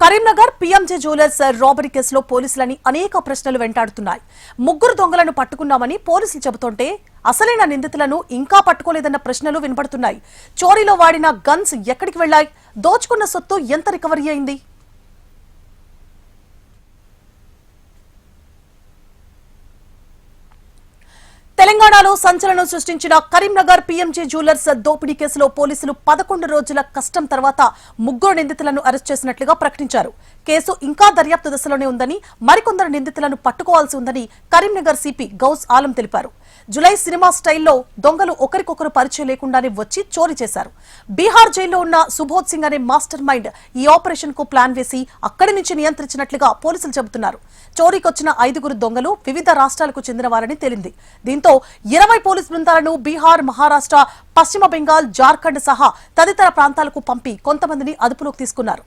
Karimnagar PMJ jewellers robbery కేసులో పోలీసులని అనేక ప్రశ్నలు వెంటాడుతున్నాయి. ముగ్గురు దొంగలను పట్టుకున్నామని పోలీసులు చెబుతుంటే అసలైన నిందితులను ఇంకా పట్టుకోలేదన్న ప్రశ్నలు వినపడుతున్నాయి. చోరీలో వాడిన గన్స్ ఎక్కడికి వెళ్లాయి? దోచుకున్న సొత్తు ఎంత రికవరీ అయింది? తెలంగాణలో సంచలనం సృష్టించిన కరీంనగర్ పీఎంజే జ్యువెలర్స్ దోపిడీ కేసులో పోలీసులు 11 రోజుల కష్టం తర్వాత ముగ్గురు నిందితులను అరెస్ట్ చేసినట్లుగా ప్రకటించారు. కేసు ఇంకా దర్యాప్తు దశలోనే ఉందని, మరికొందరు నిందితులను పట్టుకోవాల్సి ఉందని కరీంనగర్ సిపి గౌస్ ఆలం తెలిపారు. జులై సినిమా స్టైల్లో దొంగలు ఒకరికొకరు పరిచయం లేకుండానే వచ్చి చోరీ చేశారు. బీహార్ జైల్లో ఉన్న సుబోధ్ సింగ్ అనే మాస్టర్ మైండ్ ఈ ఆపరేషన్ కు ప్లాన్ వేసి అక్కడి నుంచి నియంత్రించినట్లుగా పోలీసులు చెబుతున్నారు. చోరీకొచ్చిన 5 దొంగలు వివిధ రాష్ట్రాలకు చెందిన వారని తేలింది. దీంతో 20 పోలీసు బృందాలను బీహార్, మహారాష్ట్ర, పశ్చిమ బెంగాల్, జార్ఖండ్ సహా తదితర ప్రాంతాలకు పంపి కొంతమందిని అదుపులోకి తీసుకున్నారు.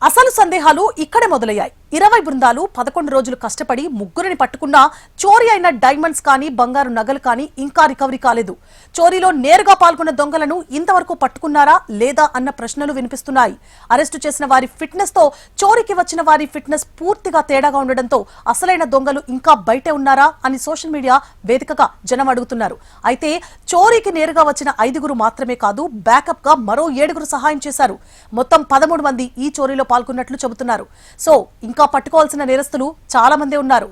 అసలు సందేహాలు ఇక్కడే మొదలయ్యాయి. 20 బృందాలు 11 రోజులు కష్టపడి ముగ్గురిని పట్టుకున్నా చోరీ అయిన డైమండ్స్ కానీ, బంగారు నగలు కానీ ఇంకా రికవరీ కాలేదు. చోరీలో నేరుగా పాల్గొన్న దొంగలను ఇంతవరకు పట్టుకున్నారా లేదా అన్న ప్రశ్నలు వినిపిస్తున్నాయి. అరెస్టు చేసిన వారి ఫిట్నెస్ తో చోరీకి వచ్చిన వారి ఫిట్నెస్ పూర్తిగా తేడాగా ఉండడంతో అసలైన దొంగలు ఇంకా బయటే ఉన్నారా అని సోషల్ మీడియా వేదికగా జనం అడుగుతున్నారు. అయితే చోరీకి నేరుగా వచ్చిన 5 మాత్రమే కాదు, బ్యాకప్ గా మరో 7 సహాయం చేశారు. మొత్తం 13 మంది ఈ చోరీలో పాల్గొన్నట్లు చెబుతున్నారు. సో ఇంకా పట్టుకోవాల్సిన నేరస్తులు చాలా మంది ఉన్నారు.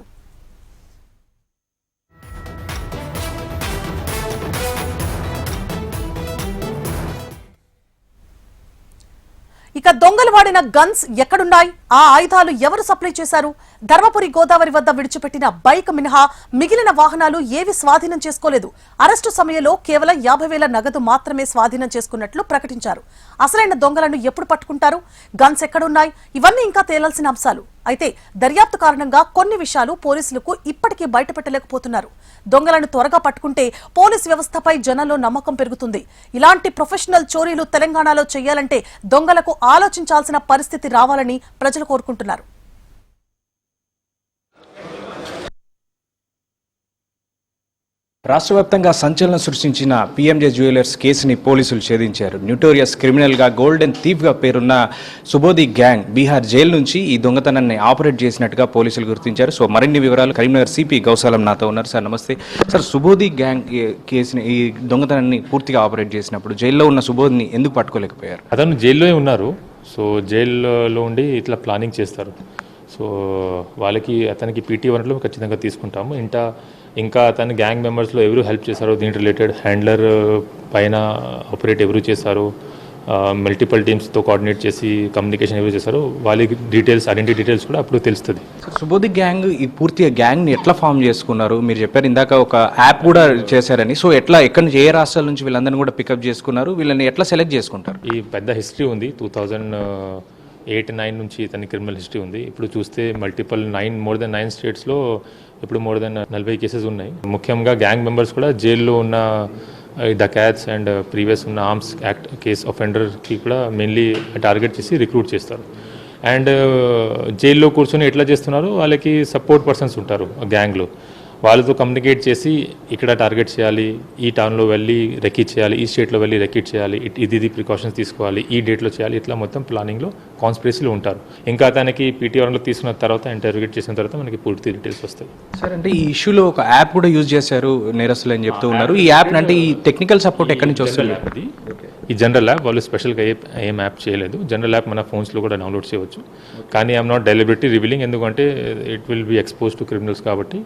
ఇక దొంగలు వాడిన గన్స్ ఎక్కడున్నాయి? ఆ ఆయుధాలు ఎవరు సప్లై చేశారు? ధర్మపురి గోదావరి వద్ద విడిచిపెట్టిన బైక్ మినహా మిగిలిన వాహనాలు ఏవి స్వాధీనం చేసుకోలేదు. అరెస్టు సమయంలో కేవలం 50,000 నగదు మాత్రమే స్వాధీనం చేసుకున్నట్లు ప్రకటించారు. అసలైన దొంగలను ఎప్పుడు పట్టుకుంటారు? గన్స్ ఎక్కడున్నాయి? ఇవన్నీ ఇంకా తేలాల్సిన అంశాలు. అయితే దర్యాప్తు కారణంగా కొన్ని విషయాలు పోలీసులకు ఇప్పటికీ బయటపెట్టలేకపోతున్నారు. దొంగలను త్వరగా పట్టుకుంటే పోలీసు వ్యవస్థపై జనంలో నమ్మకం పెరుగుతుంది. ఇలాంటి ప్రొఫెషనల్ చోరీలు తెలంగాణలో చేయాలంటే దొంగలకు ఆలోచించాల్సిన పరిస్థితి రావాలని ప్రజలు కోరుకుంటున్నారు. రాష్ట్ర వ్యాప్తంగా సంచలనం సృష్టించిన పీఎంజే జ్యువెలర్స్ కేసుని పోలీసులు ఛేదించారు. న్యూటోరియస్ క్రిమినల్గా గోల్డెన్ థీఫ్గా పేరున్న సుబోధి గ్యాంగ్ బీహార్ జైలు నుంచి ఈ దొంగతనాన్ని ఆపరేట్ చేసినట్టుగా పోలీసులు గుర్తించారు. సో మరిన్ని వివరాలు కరీంనగర్ సిపి గౌసాలం నాతో ఉన్నారు. సార్ నమస్తే. సార్, సుబోధి గ్యాంగ్ కేసుని, ఈ దొంగతనాన్ని పూర్తిగా ఆపరేట్ చేసినప్పుడు జైల్లో ఉన్న సుబోధిని ఎందుకు పట్టుకోలేకపోయారు? అతను జైల్లోనే ఉన్నారు. సో జైల్లో ఉండి ఇట్లా ప్లానింగ్ చేస్తారు. సో అతనికి పీటీ వనరులు ఖచ్చితంగా తీసుకుంటాము. ఇంకా అతని గ్యాంగ్ మెంబర్స్లో ఎవరు హెల్ప్ చేశారు, దీనికి రిలేటెడ్ హ్యాండ్లర్ పైన ఆపరేట్ ఎవరు చేశారు, మల్టిపుల్ టీమ్స్తో కోఆర్డినేట్ చేసి కమ్యూనికేషన్ ఎవరు చేశారు, వాళ్ళకి డీటెయిల్స్, ఐడెంటిటీ డీటెయిల్స్ కూడా అప్పుడు తెలుస్తుంది. సుబోధి గ్యాంగ్ ఈ పూర్తిగా గ్యాంగ్ని ఎట్లా ఫామ్ చేసుకున్నారు? మీరు చెప్పారు ఇందాక ఒక యాప్ కూడా చేశారని. సో ఎక్కడి నుంచి, ఏ రాష్ట్రాల నుంచి వీళ్ళందరినీ కూడా పికప్ చేసుకున్నారు? వీళ్ళని ఎట్లా సెలెక్ట్ చేసుకుంటారు? ఈ పెద్ద హిస్టరీ ఉంది. 2008-9 నుంచి ఇతని క్రిమినల్ హిస్టరీ ఉంది. ఇప్పుడు చూస్తే మోర్ దెన్ 9 స్టేట్స్లో ఇప్పుడు మోర్ దెన్ 40 కేసెస్ ఉన్నాయి. ముఖ్యంగా గ్యాంగ్ మెంబర్స్ కూడా జైల్లో ఉన్న డకాట్స్ అండ్ ప్రీవియస్ ఉన్న ఆర్మ్స్ యాక్ట్ కేస్ అఫెండర్కి కూడా మెయిన్లీ టార్గెట్ చేసి రిక్రూట్ చేస్తారు. అండ్ జైల్లో కూర్చొని ఎట్లా చేస్తున్నారు, వాళ్ళకి సపోర్ట్ పర్సన్స్ ఉంటారు గ్యాంగ్లో. వాళ్ళతో కమ్యూనికేట్ చేసి ఇక్కడ టార్గెట్ చేయాలి, ఈ టౌన్లో వెళ్ళి రెకీట్ చేయాలి, ఈ స్టేట్లో వెళ్ళి రెకీట్ చేయాలి, ఇది ప్రికాషన్స్ తీసుకోవాలి, ఈ డేట్లో చేయాలి, ఇట్లా మొత్తం ప్లానింగ్లో కాన్స్పిరసీలో ఉంటారు. ఇంకా అతనికి పీటీ వన్లో తీసుకున్న తర్వాత, ఇంటర్వ్యూట్ చేసిన తర్వాత మనకి పూర్తి డీటెయిల్స్ వస్తాయి. సార్, అంటే ఈ ఇష్యూలో ఒక యాప్ కూడా యూజ్ చేశారు నేరస్తులు అని చెప్తూ ఉన్నారు. ఈ యాప్ అంటే ఈ టెక్నికల్ సపోర్ట్ ఎక్కడి నుంచి వస్తుంది? అది ఈ జనరల్ యాప్, వాళ్ళు స్పెషల్గా ఏం యాప్ చేయలేదు. జనరల్ యాప్ మన ఫోన్స్లో కూడా డౌన్లోడ్ చేయవచ్చు. కానీ ఐఎమ్ నాట్ డెలిబరేట్లీ రివీలింగ్, ఎందుకంటే it will be expose to criminals కాబట్టి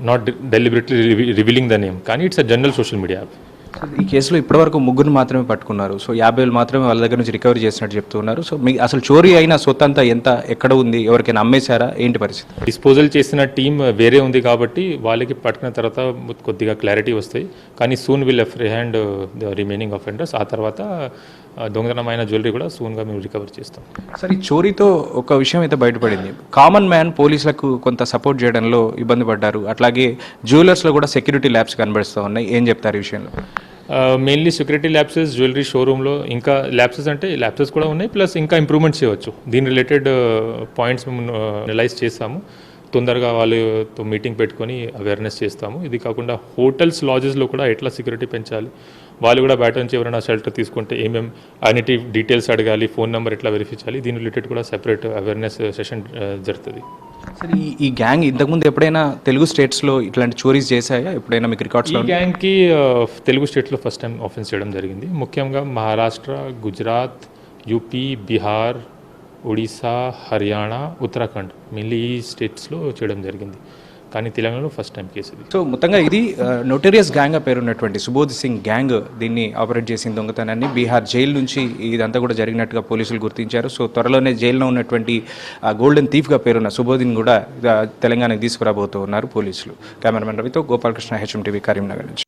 not deliberately revealing the name. కానీ it's a general social media app. ఈ కేసులో ఇప్పటివరకు 3 మాత్రమే పట్టుకున్నారు. సో 50,000 మాత్రమే వాళ్ళ దగ్గర నుంచి రికవరీ చేసినట్టు చెప్తూ ఉన్నారు. సో అసలు చోరీ అయిన సొత్తంతా ఎక్కడ ఉంది? ఎవరికైనా అమ్మేశారా? ఏంటి పరిస్థితి? డిస్పోజల్ చేసిన టీం వేరే ఉంది కాబట్టి వాళ్ళకి పట్టుకున్న తర్వాత కొద్దిగా క్లారిటీ వస్తాయి. కానీ soon will apprehend the remaining offenders. ఆ తర్వాత దొంగతనమైన జ్యువెలరీ కూడా సూన్గా మేము రికవర్ చేస్తాం. సార్, ఈ చోరీతో ఒక విషయం అయితే బయటపడింది. కామన్ మ్యాన్ పోలీసులకు కొంత సపోర్ట్ చేయడంలో ఇబ్బంది పడ్డారు. అట్లాగే జ్యువెలర్స్లో కూడా సెక్యూరిటీ ల్యాబ్స్ కనబడుతూ ఉన్నాయి. ఏం చెప్తారు ఈ విషయంలో? మెయిన్లీ సెక్యూరిటీ ల్యాబ్సెస్ జ్యువెలరీ షోరూంలో ఇంకా ల్యాబ్సెస్ కూడా ఉన్నాయి, ప్లస్ ఇంకా ఇంప్రూవ్మెంట్స్ చేయవచ్చు. దీని రిలేటెడ్ పాయింట్స్ మేము అనలైజ్ చేస్తాము. తొందరగా వాళ్ళతో మీటింగ్ పెట్టుకొని అవేర్నెస్ చేస్తాము. ఇది కాకుండా హోటల్స్ లాడ్జెస్లో కూడా ఎట్లా సెక్యూరిటీ పెంచాలి, వాళ్ళు కూడా బయట నుంచి ఎవరైనా షెల్టర్ తీసుకుంటే ఏమేమి ఐడెంటిటీ డీటెయిల్స్ అడగాలి, ఫోన్ నెంబర్ ఎట్లా వెరిఫై చేయాలి, దీని రిలేటెడ్ కూడా సెపరేట్ అవేర్నెస్ సెషన్ జరుగుతుంది. సరే, ఈ గ్యాంగ్ ఇంతకుముందు ఎప్పుడైనా తెలుగు స్టేట్స్లో ఇట్లాంటి చోరీస్ చేశాయా? ఎప్పుడైనా మీకు రికార్డ్స్లో? ఈ గ్యాంగ్కి తెలుగు స్టేట్లో ఫస్ట్ టైం ఆఫెన్స్ చేయడం జరిగింది. ముఖ్యంగా మహారాష్ట్ర, గుజరాత్, యూపీ, బీహార్, ఒడిశా, హర్యానా, ఉత్తరాఖండ్ మెయిన్లీ ఈ స్టేట్స్లో చేయడం జరిగింది. కానీ తెలంగాణలో ఫస్ట్ టైం కేసు ఇది. సో మొత్తంగా ఇది నోటోరియస్ గ్యాంగ్గా పేరున్నటువంటి సుబోధ్ సింగ్ గ్యాంగ్ దీన్ని ఆపరేట్ చేసిన దొంగతనాన్ని బీహార్ జైలు నుంచి ఇదంతా కూడా జరిగినట్టుగా పోలీసులు గుర్తించారు. సో త్వరలోనే జైల్లో ఉన్నటువంటి గోల్డెన్ థీఫ్గా పేరున్న సుబోధిని కూడా తెలంగాణకు తీసుకురాబోతూ ఉన్నారు పోలీసులు. కెమెరామెన్ రవితో గోపాలకృష్ణ, HM TV, కరీంనగర్ నుంచి.